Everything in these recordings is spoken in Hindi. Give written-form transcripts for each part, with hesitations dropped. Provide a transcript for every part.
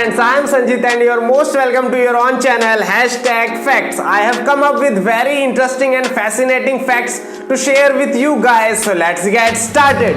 friends, I am Sanjit and you are most welcome to your own channel #facts. I have come up with very interesting and fascinating facts to share with you guys. So let's get started.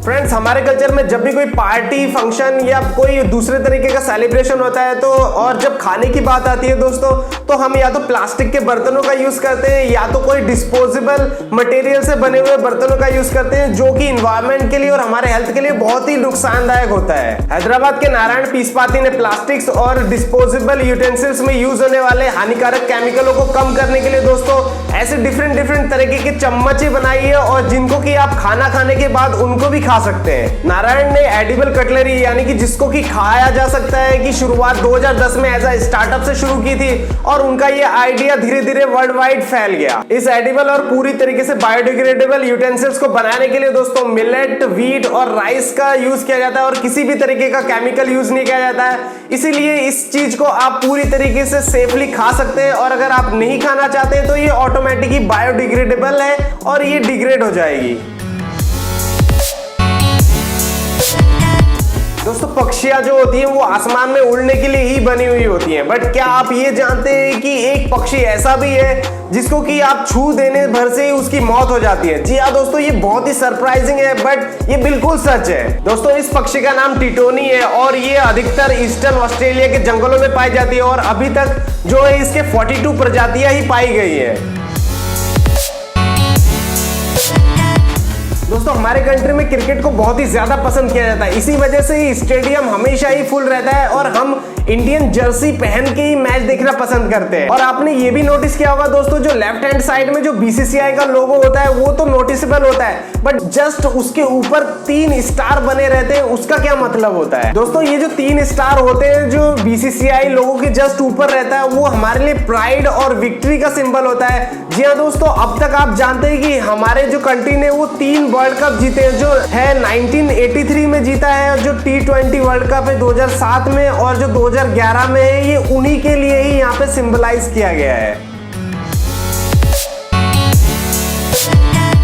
Friends, हमारे कल्चर में जब भी कोई पार्टी फंक्शन या कोई दूसरे तरीके का सेलिब्रेशन होता है तो और जब खाने की बात आती है दोस्तों, तो हम या तो प्लास्टिक के बर्तनों का यूज करते हैं या तो कोई डिस्पोजेबल मटेरियल से बने हुए बर्तनों का यूज करते हैं, जो कि इन्वायरमेंट के लिए और हमारे हेल्थ के लिए बहुत ही नुकसानदायक होता है। हैदराबाद के नारायण पीसपाती ने प्लास्टिक्स और डिस्पोजेबल यूटेंसिल्स में यूज होने वाले हानिकारक केमिकलों को कम करने के लिए दोस्तों ऐसे डिफरेंट तरीके के चम्मचें बनाई है, और जिनको कि आप खाना खाने के बाद उनको भी खा सकते हैं। नारायण ने एडिबल कटलरी यानी कि जिसको कि खाया जा सकता है की शुरुआत 2010 में एज अ स्टार्टअप से शुरू की थी, और उनका ये आइडिया धीरे धीरे वर्ल्ड वाइड फैल गया। इस एडिबल और पूरी तरीके से बायोडिग्रेडेबल यूटेंसिल्स को बनाने के लिए दोस्तों मिलेट, व्हीट और राइस का यूज किया जाता है, और किसी भी तरीके का केमिकल यूज नहीं किया जाता है। इसीलिए इस चीज को आप पूरी तरीके से सेफली खा सकते हैं, और अगर आप नहीं खाना चाहते हैं तो ये ऑटोमेटिकली बायोडिग्रेडेबल है और ये डिग्रेड हो जाएगी। दोस्तों, पक्षियां जो होती हैं वो आसमान में उड़ने के लिए ही बनी हुई होती हैं, बट क्या आप ये जानते हैं कि एक पक्षी ऐसा भी है जिसको कि आप छू देने भर से ही उसकी मौत हो जाती है? जी हाँ दोस्तों, ये बहुत ही सरप्राइजिंग है बट ये बिल्कुल सच है। दोस्तों, इस पक्षी का नाम टिटोनी है और ये अधिकतर ईस्टर्न ऑस्ट्रेलिया के जंगलों में पाई जाती है, और अभी तक जो है इसके 42 प्रजातियां ही पाई गई है। दोस्तों, हमारे कंट्री में क्रिकेट को बहुत ही ज्यादा पसंद किया जाता है, इसी वजह से ही स्टेडियम हमेशा ही फुल रहता है और हम इंडियन जर्सी पहन के ही मैच देखना पसंद करते हैं। और आपने ये भी नोटिस किया होगा दोस्तों, जो लेफ्ट हैंड साइड में जो बीसीसीआई का लोगो होता है वो तो नोटिसेबल होता है, बट जस्ट उसके ऊपर 3 स्टार बने रहते हैं। उसका क्या मतलब होता है दोस्तों? ये जो 3 स्टार होते हैं जो बीसीसीआई लोगो के जस्ट ऊपर रहता है, वो हमारे लिए प्राइड और विक्ट्री का सिंबल होता है। जी हाँ दोस्तों, अब तक आप जानते हैं कि हमारे जो कंट्री ने वो 3 वर्ल्ड कप जीते हैं, जो है 1983 में जीता है, जो T20 वर्ल्ड कप है 2007 में, और जो 2011 में है, ये उन्हीं के लिए ही यहाँ पे सिंबलाइज किया गया है।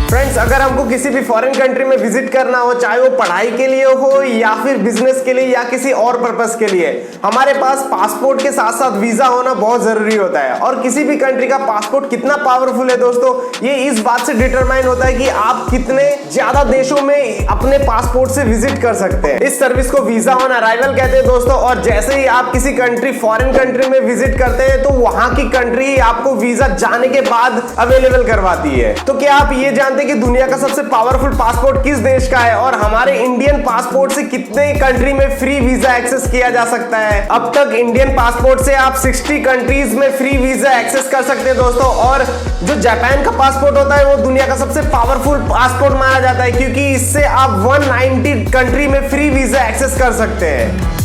फ्रेंड्स, अगर हमको किसी भी फॉरेन कंट्री में विजिट करना हो, चाहे वो पढ़ाई के लिए हो या फिर बिजनेस के लिए या किसी और पर्पस के लिए, हमारे पास पासपोर्ट के साथ साथ वीजा होना बहुत जरूरी होता है। और किसी भी कंट्री का पासपोर्ट कितना पावरफुल है दोस्तों, ये इस बात से डिटरमाइन होता है कि आप कितने ज्यादा देशों में अपने पासपोर्ट से विजिट कर सकते हैं। इस सर्विस को वीजा ऑन अराइवल कहते हैं दोस्तों, और जैसे ही आप किसी कंट्री फॉरेन कंट्री में विजिट करते हैं तो वहां की कंट्री आपको वीजा जाने के बाद अवेलेबल करवाती है। तो क्या आप ये जानते कि दुनिया का सबसे पावरफुल पासपोर्ट किस देश का है, और हमारे इंडियन पासपोर्ट से कितने कंट्री में फ्री वीजा एक्सेस किया जा सकता है? अब तक इंडियन पासपोर्ट से आप 60 कंट्रीज में फ्री वीजा एक्सेस कर सकते हैं दोस्तों। और जो जापान का पासपोर्ट होता है वो दुनिया का सबसे पावरफुल पासपोर्ट माना जाता है, क्योंकि इससे आप 190 कंट्री में फ्री वीजा एक्सेस कर सकते हैं।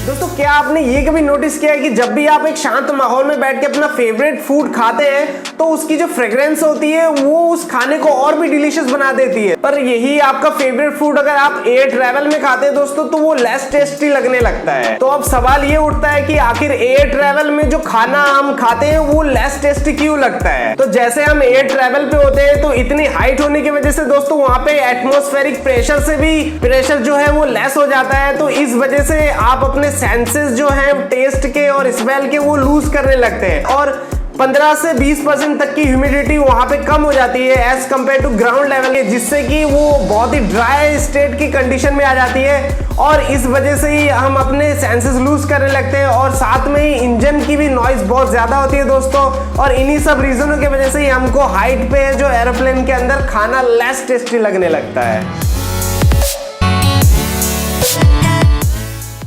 दोस्तों, क्या आपने ये कभी नोटिस किया है कि जब भी आप एक शांत माहौल में बैठ के अपना फेवरेट फूड खाते हैं तो उसकी जो फ्रेग्रेंस होती है वो उस खाने को और भी डिलीशियस बना देती है। पर यही आपका फेवरेट फूड अगर आप एयर ट्रैवल में खाते हैं दोस्तों, तो वो लेस टेस्टी लगने लगता है। तो अब सवाल ये उठता है कि आखिर एयर ट्रैवल में जो खाना हम खाते हैं वो लेस टेस्टी क्यों लगता है? तो जैसे हम एयर ट्रैवल पे होते हैं तो इतनी हाइट होने की वजह से दोस्तों वहां पे एटमॉस्फेरिक प्रेशर से भी प्रेशर जो है वो लेस हो जाता है, तो इस वजह से आप अपने सेंसेस जो है टेस्ट के और स्मेल के वो लूज करने लगते हैं, और 15 से 20% तक की ह्यूमिडिटी वहां पे कम हो जाती है as compare to ground level के, जिससे कि वो बहुत ही ड्राई स्टेट की कंडीशन में आ जाती है, और इस वजह से ही हम अपने सेंसेस लूज करने लगते हैं। और साथ में ही इंजन की भी नॉइज बहुत ज्यादा होती है दोस्तों, और इन्हीं सब रीजनों की वजह से ही हमको हाइट पे जो एरोप्लेन के अंदर खाना लेस टेस्टी लगने लगता है।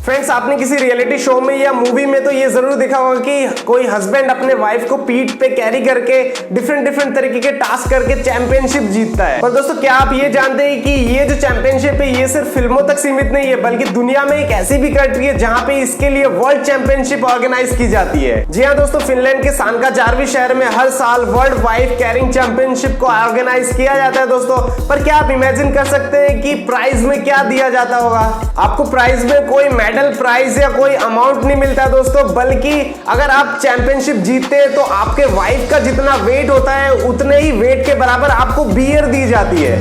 फ्रेंड्स, आपने किसी रियलिटी शो में या मूवी में तो ये जरूर देखा होगा कि कोई हस्बैंड अपने वाइफ को पीठ पे कैरी करके डिफरेंट तरीके के टास्क करके चैंपियनशिप जीतता है। पर दोस्तों, क्या आप ये जानते हैं कि ये जो चैंपियनशिप है ये सिर्फ फिल्मों तक सीमित नहीं है, बल्कि दुनिया में एक ऐसी भी कंट्री है जहां पे इसके लिए वर्ल्ड चैंपियनशिप ऑर्गेनाइज की जाती है। जी हाँ दोस्तों, फिनलैंड के सानकाजार्वी शहर में हर साल वर्ल्ड वाइफ कैरिंग चैंपियनशिप को ऑर्गेनाइज किया जाता है दोस्तों। पर क्या आप इमेजिन कर सकते हैं कि प्राइज में क्या दिया जाता होगा? आपको प्राइज में कोई मेडल प्राइज या कोई अमाउंट नहीं मिलता दोस्तों, बल्कि अगर आप चैंपियनशिप जीतते हैं तो आपके वाइफ का जितना वेट होता है उतने ही वेट के बराबर आपको बियर दी जाती है।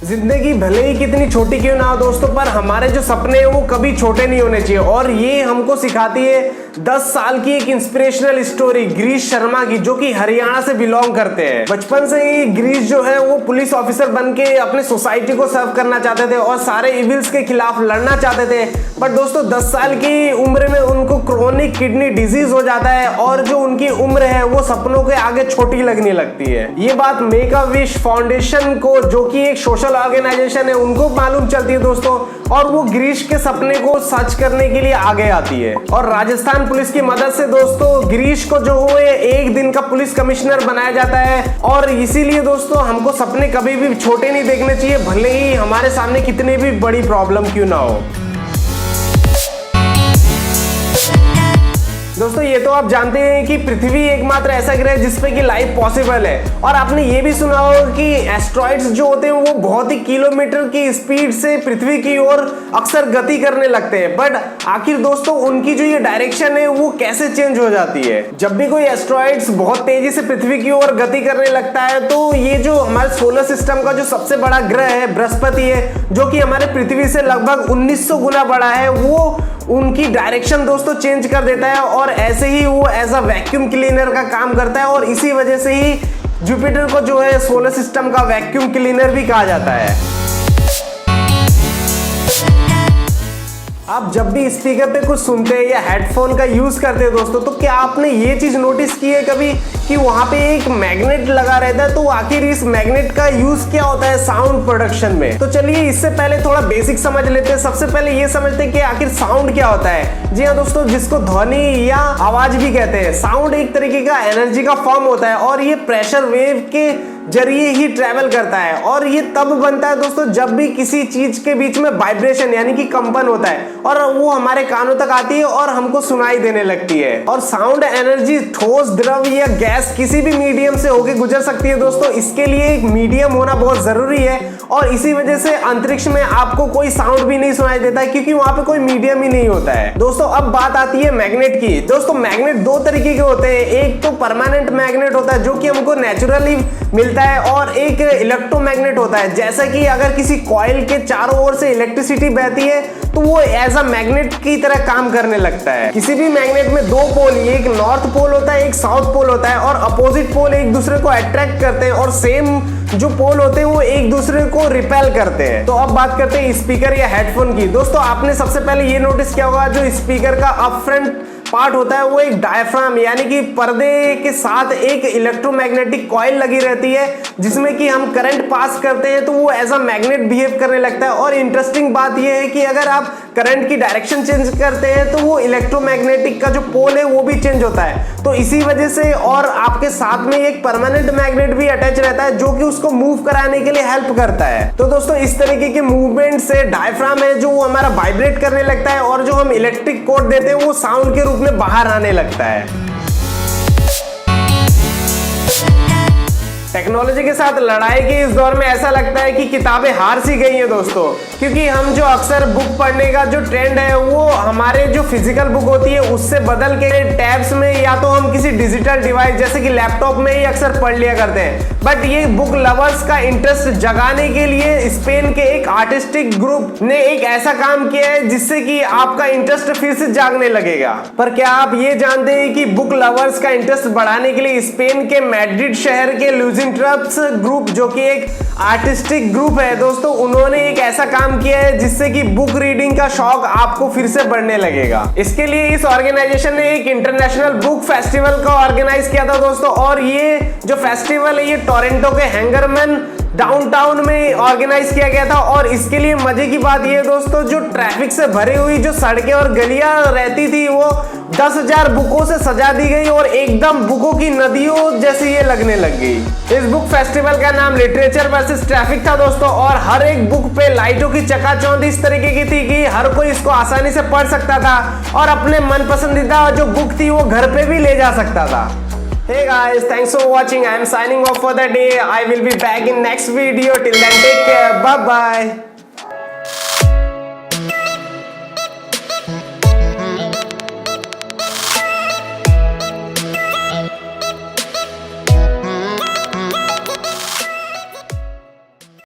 जिंदगी भले ही कितनी छोटी क्यों ना हो दोस्तों, पर हमारे जो सपने हैं वो कभी छोटे नहीं होने चाहिए। और ये हमको सिखाती है 10 साल की एक इंस्पिरेशनल स्टोरी गिरीश शर्मा की, जो कि हरियाणा से बिलोंग करते हैं। बचपन से ही गिरीश जो है वो पुलिस ऑफिसर बन के अपने सोसाइटी को सर्व करना चाहते थे और सारे इविल्स के खिलाफ लड़ना चाहते थे। बट दोस्तों 10 साल की उम्र में उनको क्रोनिक किडनी डिजीज हो जाता है और जो उनकी उम्र है वो सपनों के आगे छोटी लगने लगती है। ये बात मेक अ विश फाउंडेशन को, जो कि एक सोशल ऑर्गेनाइजेशन है, उनको मालूम चलती है दोस्तों, और वो गिरीश के सपने को सच करने के लिए आगे आती है। और राजस्थान पुलिस की मदद से दोस्तों गिरीश को जो है एक दिन का पुलिस कमिश्नर बनाया जाता है। और इसीलिए दोस्तों हमको सपने कभी भी छोटे नहीं देखने चाहिए, भले ही हमारे सामने कितनी भी बड़ी प्रॉब्लम क्यों ना हो। दोस्तों ये तो आप जानते हैं कि पृथ्वी एकमात्र ऐसा ग्रह है जिसपे कि लाइफ पॉसिबल है। और आपने ये भी सुना होगा कि एस्ट्रॉइड्स जो होते हैं वो बहुत ही किलोमीटर की स्पीड से पृथ्वी की ओर अक्सर गति करने लगते हैं। बट आखिर दोस्तों उनकी जो ये डायरेक्शन है वो कैसे चेंज हो जाती है? जब भी कोई एस्ट्रॉइड्स बहुत तेजी से पृथ्वी की ओर गति करने लगता है तो ये जो हमारे सोलर सिस्टम का जो सबसे बड़ा ग्रह है बृहस्पति है, जो कि हमारे पृथ्वी से लगभग 1900 गुना बड़ा है, वो उनकी डायरेक्शन दोस्तों चेंज कर देता है और ऐसे ही वो एज अ वैक्यूम क्लीनर का काम करता है। और इसी वजह से ही जुपिटर को जो है सोलर सिस्टम का वैक्यूम क्लीनर भी कहा जाता है। आप जब भी स्पीकर पे कुछ सुनते हैं या हेडफोन का यूज करते हैं दोस्तों, तो क्या आपने ये चीज नोटिस की है कभी कि वहां पे एक मैग्नेट लगा रहता है? तो आखिर इस मैग्नेट का यूज क्या होता है साउंड प्रोडक्शन में? तो चलिए इससे पहले थोड़ा बेसिक समझ लेते हैं। सबसे पहले ये समझते हैं कि आखिर साउंड क्या होता है। जी हाँ दोस्तों, जिसको ध्वनि या आवाज भी कहते हैं। साउंड एक तरीके का एनर्जी का फॉर्म होता है और ये प्रेशर वेव के जरिए ही ट्रेवल करता है। और ये तब बनता है दोस्तों जब भी किसी चीज के बीच में वाइब्रेशन यानी कि कंपन होता है और वो हमारे कानों तक आती है और हमको सुनाई देने लगती है। और साउंड एनर्जी ठोस, द्रव या गैस किसी भी मीडियम से होके गुजर सकती है दोस्तों। इसके लिए एक मीडियम होना बहुत जरूरी है और इसी वजह से अंतरिक्ष में आपको कोई साउंड भी नहीं सुनाई देता है, क्योंकि वहां पे कोई मीडियम ही नहीं होता है। दोस्तों अब बात आती है मैग्नेट की। दोस्तों मैग्नेट दो तरीके के होते हैं। एक तो परमानेंट मैग्नेट होता है जो कि हमको नेचुरली मिलता है, और एक इलेक्ट्रोमैग्नेट होता है। जैसा कि अगर किसी कॉइल के चारों ओर से इलेक्ट्रिसिटी बहती है तो वो एज अ मैग्नेट की तरह काम करने लगता है। किसी भी मैग्नेट में दो पोल, एक नॉर्थ पोल होता है, एक साउथ पोल होता है, और अपोजिट पोल एक दूसरे को अट्रैक्ट करते हैं और सेम जो पोल होते हैं वो एक दूसरे को रिपेल करते हैं। तो अब बात करते हैं स्पीकर या हेडफोन की। दोस्तों आपने सबसे पहले ये नोटिस किया होगा, जो स्पीकर का अप फ्रंट पार्ट होता है वो एक डायफ्राम यानी कि पर्दे के साथ एक इलेक्ट्रोमैग्नेटिक कॉइल लगी रहती है, जिसमें कि हम करंट पास करते हैं तो वो एज अ मैग्नेट बिहेव करने लगता है। और इंटरेस्टिंग बात ये है कि अगर आप करंट की डायरेक्शन चेंज करते हैं तो वो इलेक्ट्रोमैग्नेटिक का जो पोल है वो भी चेंज होता है। तो इसी वजह से, और आपके साथ में एक परमानेंट मैग्नेट भी अटैच रहता है जो कि उसको मूव कराने के लिए हेल्प करता है। तो दोस्तों इस तरीके के मूवमेंट से डायफ्राम है जो हमारा वाइब्रेट करने लगता है और जो हम इलेक्ट्रिक कोड देते हैं वो साउंड के रूप में बाहर आने लगता है। टेक्नोलॉजी के साथ लड़ाई के इस दौर में ऐसा लगता है कि किताबें हार सी गई हैं दोस्तों, क्योंकि हम जो अक्सर बुक पढ़ने का जो ट्रेंड है वो हमारे जो फिजिकल बुक होती है उससे बदल के टैब्स में या तो हम किसी डिजिटल डिवाइस जैसे कि लैपटॉप में ही अक्सर पढ़ लिया करते हैं। बट ये बुक लवर्स का इंटरेस्ट जगाने के लिए स्पेन के एक आर्टिस्टिक ग्रुप ने एक ऐसा काम किया है जिससे कि आपका इंटरेस्ट फिर से जागने लगेगा। पर क्या आप ये जानते हैं कि बुक लवर्स का इंटरेस्ट बढ़ाने के लिए स्पेन के मैड्रिड शहर के लुजिंट्रप्स ग्रुप, जो कि एक आर्टिस्टिक ग्रुप है दोस्तों, उन्होंने एक ऐसा काम किया है जिससे कि बुक रीडिंग का शौक आपको फिर से बढ़ने लगेगा। इसके लिए इस ऑर्गेनाइजेशन ने एक इंटरनेशनल बुक फेस्टिवल का ऑर्गेनाइज किया था दोस्तों, और ये जो फेस्टिवल है ये टोरंटो के हैंगरमैन डाउनटाउन में ऑर्गेनाइज किया गया था। और इसके लिए मजे की बात ये दोस्तों, जो ट्रैफिक से भरी हुई जो सड़कें और गलियां रहती थी वो 10,000 बुकों से सजा दी गई और एकदम बुकों की नदियों जैसी ये लगने लग गई। इस बुक फेस्टिवल का नाम लिटरेचर वर्सेस ट्रैफिक था दोस्तों, और हर एक बुक पे लाइटों की चकाचौंध इस तरीके की थी कि हर कोई इसको आसानी से पढ़ सकता था और अपने मन पसंदीदा जो बुक थी वो घर पे भी ले जा सकता था। Hey guys, thanks for watching. I am signing off for the day. I will be back in next video. Till then, take care. Bye bye.